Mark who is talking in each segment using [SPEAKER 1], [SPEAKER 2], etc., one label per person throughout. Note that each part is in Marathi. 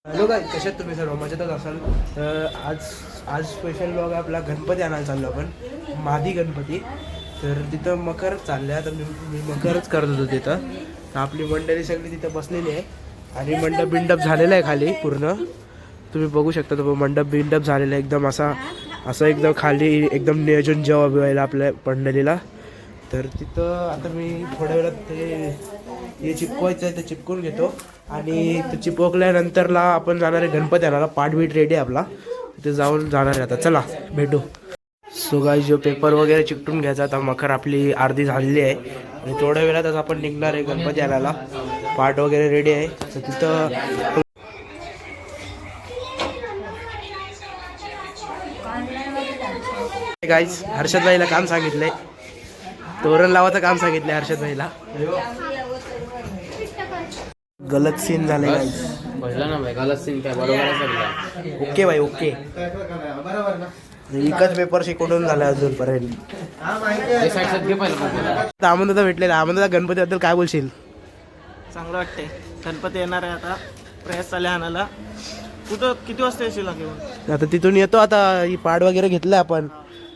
[SPEAKER 1] हॅलो गाईज, कशात तुम्ही सर्व मजेतच असाल. आज स्पेशल ब्लॉग आपला गणपती आणायला चाललो आपण, मादी गणपती. तर तिथं मकरच चाललं आहे. आता मी मकरच करत होतो तिथं. तर आपली मंडळी सगळी तिथं बसलेली आहे आणि मंडप बिंडप झालेला आहे खाली पूर्ण. तुम्ही बघू शकता, तो मंडप बिंडप झालेला आहे एकदम असं एकदम खाली एकदम नियोजन जेव्हा व्हायला आपल्या मंडळीला. तर तिथं आता मी थोड्या वेळात हे चिपकवायचं आहे ते चिपकून घेतो आणि ते चिपकल्यानंतरला आपण जाणार आहे गणपती आणायला. पाठबीट रेडी आहे आपला, तिथे जाऊन जाणार आहे. आता चला भेटू. सो गाईज, जो पेपर वगैरे चिकटून घ्यायचा. आता मखर आपली अर्धी झालेली आहे आणि थोड्या वेळातच आपण निघणार आहे गणपती आणायला. पाठ वगैरे रेडी आहे. तर तिथं गाईज, हर्षद भाईला काम सांगितलंय, तोरण लावायचं काम सांगितलंय हर्षद भाईला. गलत सीन झाले गाईज.
[SPEAKER 2] ना भाई, गलत सीन काय, बरोबर.
[SPEAKER 1] ओके भाई, ओके. एकच पेपर शिकवून झाला अजूनपर्यंत. आमंदा भेटलेला. आमंदा गणपतीबद्दल काय बोलशील?
[SPEAKER 3] चांगलं वाटतंय. गणपती येणार आहे आता, प्रयास चालले आणायला. कुठं किती वाजता येशील घेऊन?
[SPEAKER 1] आता तिथून येतो. आता ही पाड वगैरे घेतलं आपण,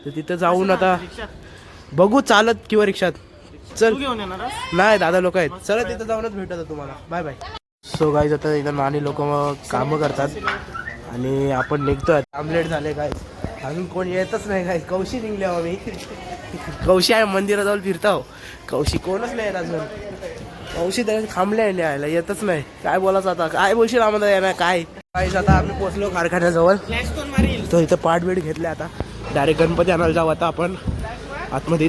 [SPEAKER 1] तर तिथं जाऊन आता बघू, चालत किंवा रिक्षात. चल.
[SPEAKER 3] घेऊन येणार?
[SPEAKER 1] नाही, दादा लोक आहेत. चला तिथं जाऊनच भेटत तुम्हाला. Bye bye. सो गाईज, आता इथं नानी लोक कामं करतात आणि आपण निघतोय. आमलेट झाले काय, अजून कोण येतच नाही काय. कौशी निघले आम्ही. कौशी आहे मंदिरात जाऊन फिरताव. कौशी कोणच नाही येत अजून. कौशी त्याने थांबले यायला, येतच नाही. काय बोलायचं आता, काय बोलशील आम्हाला येणार काय. गाईज, आता आम्ही पोचलो कारखान्याजवळ. तो इथं पाठबीड घेतले. आता डायरेक्ट गणपती आणायला जाऊ आता आपण आतमध्ये.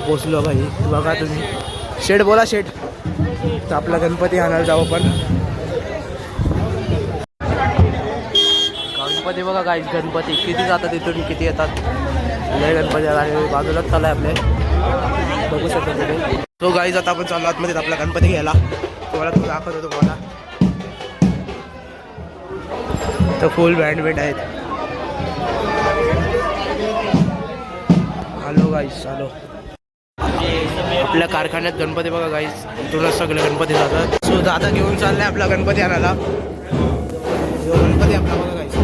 [SPEAKER 1] पोचलो भाई, बघा तुम्ही. शेठ बोला, शेठ. तर आपला गणपती आणायला जाऊ आपण. गणपती बघा गाईज, गणपती किती जातात इथून किती येतात. लय गणपती आणि बाजूलाच चालू आहे आपले, बघू शकता तुम्ही. तो गाईज, आता आपण चाललो आतमध्ये आपला गणपती घ्यायला. तुम्हाला तो दाखवतो तुम्हाला. तर फुल बँड बेट आहेत. Hello guys, hello. आपल्या कारखान्यात गणपती बघा गाईज, इथूनच सगळे गणपती जातात. सो दादा घेऊन चाललाय आपला गणपती आणायला. जो गणपती आपला बघा गाईज.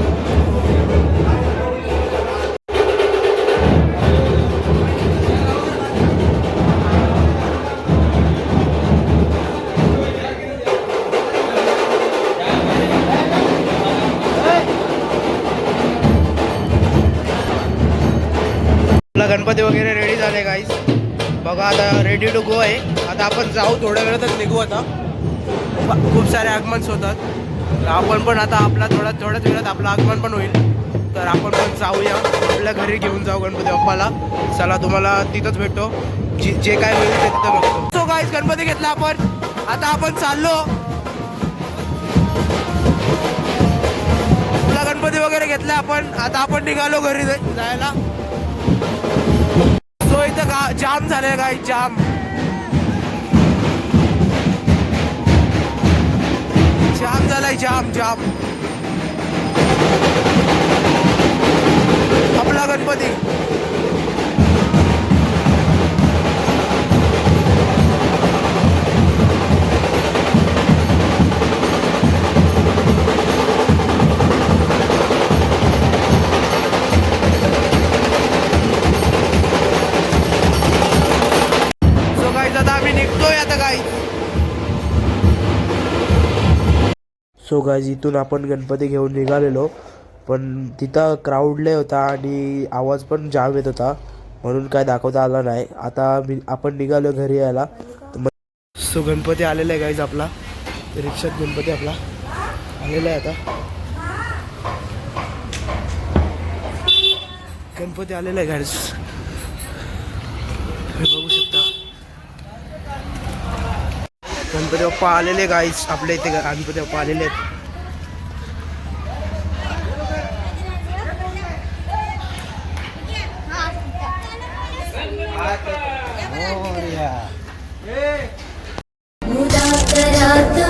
[SPEAKER 1] आपला गणपती वगैरे रेडी झाले गाईज. बघा आता रेडी टू गो आहे. आता आपण जाऊ, थोड्या वेळातच निघू. आता खूप सारे आगमन होतात. तर आपण पण आता आपला थोड्याच वेळात आपलं आगमन पण होईल. तर आपण पण जाऊया, आपल्या घरी घेऊन जाऊ गणपती बाप्पाला. चला, तुम्हाला तिथंच भेटतो. जे काय होईल ते तिथं बघतो. सो गाईज, गणपती घेतला आपण. आता आपण चाललो. आपला गणपती वगैरे घेतला आपण. आता आपण निघालो घरी जायला. सो इथं जाम झालंय काय, जाम झालाय, जाम. आपला गणपती. सो गाईज, इथून आपण गणपती घेऊन निघालेलो, पण तिथं क्राऊड लय होता आणि आवाज पण जाम येत होता, म्हणून काय दाखवता आला नाही. आता आपण निघालो घरी यायला. सो गणपती आलेला आहे गाईज आपला. रिक्षात गणपती आपला आलेला आहे. आता गणपती आलेला आहे गाईज, बघू शकता. गणपती बाप्पा आलेले गाईज आपल्या इथे. गणपती बाप्पा आलेले आहेत.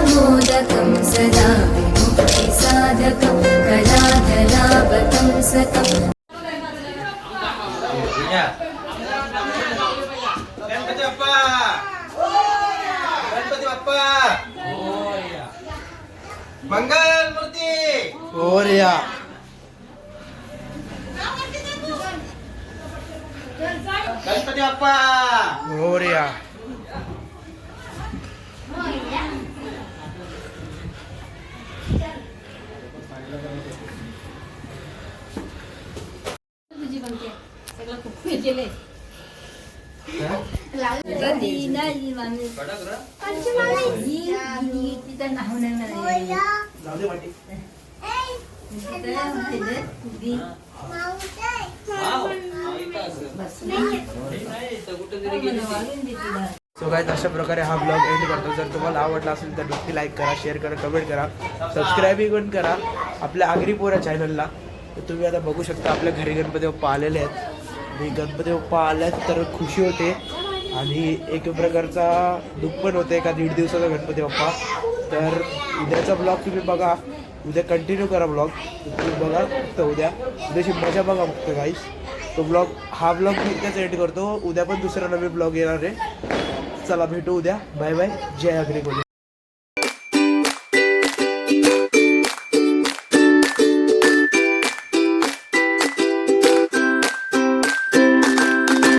[SPEAKER 4] मोदकं सदा साधकं कलाधरावतं सकं.
[SPEAKER 3] गणपती बाप्पा, गणपती बाप्पा.
[SPEAKER 5] मंगल मूर्ती
[SPEAKER 1] मोरया.
[SPEAKER 5] गणपती बाप्पा
[SPEAKER 1] मोरया. जाऊ दे वाटी. सो गाइस अशा प्रकारे हा ब्लॉग एंड करतो. जर तुम्हाला आवडला असेल तर नक्की लाईक करा, शेअर करा, कमेंट करा, सबस्क्राईब पण करा आपल्या आगरी पोरा चॅनलला. तर तुम्ही आता बघू शकता आपल्या घरी गणपती बाप्पा आलेले आहेत आणि गणपती बाप्पा आल्यात तर खुशी होते आणि एक प्रकारचा दुःख पण होते का 1.5 दिवसाचा गणपती बाप्पा. तर उद्याचा ब्लॉग तुम्ही बघा, उद्या कंटिन्यू करा ब्लॉग तुम्ही बघा फक्त उद्याची मजा बघा फक्त गाईस. तो ब्लॉग हा ब्लॉग मी इथेच एंड करतो. उद्या पण दुसरा नवीन ब्लॉग येणार आहे. चला भेटू उद्या. Bye bye. जय अग्री कोली.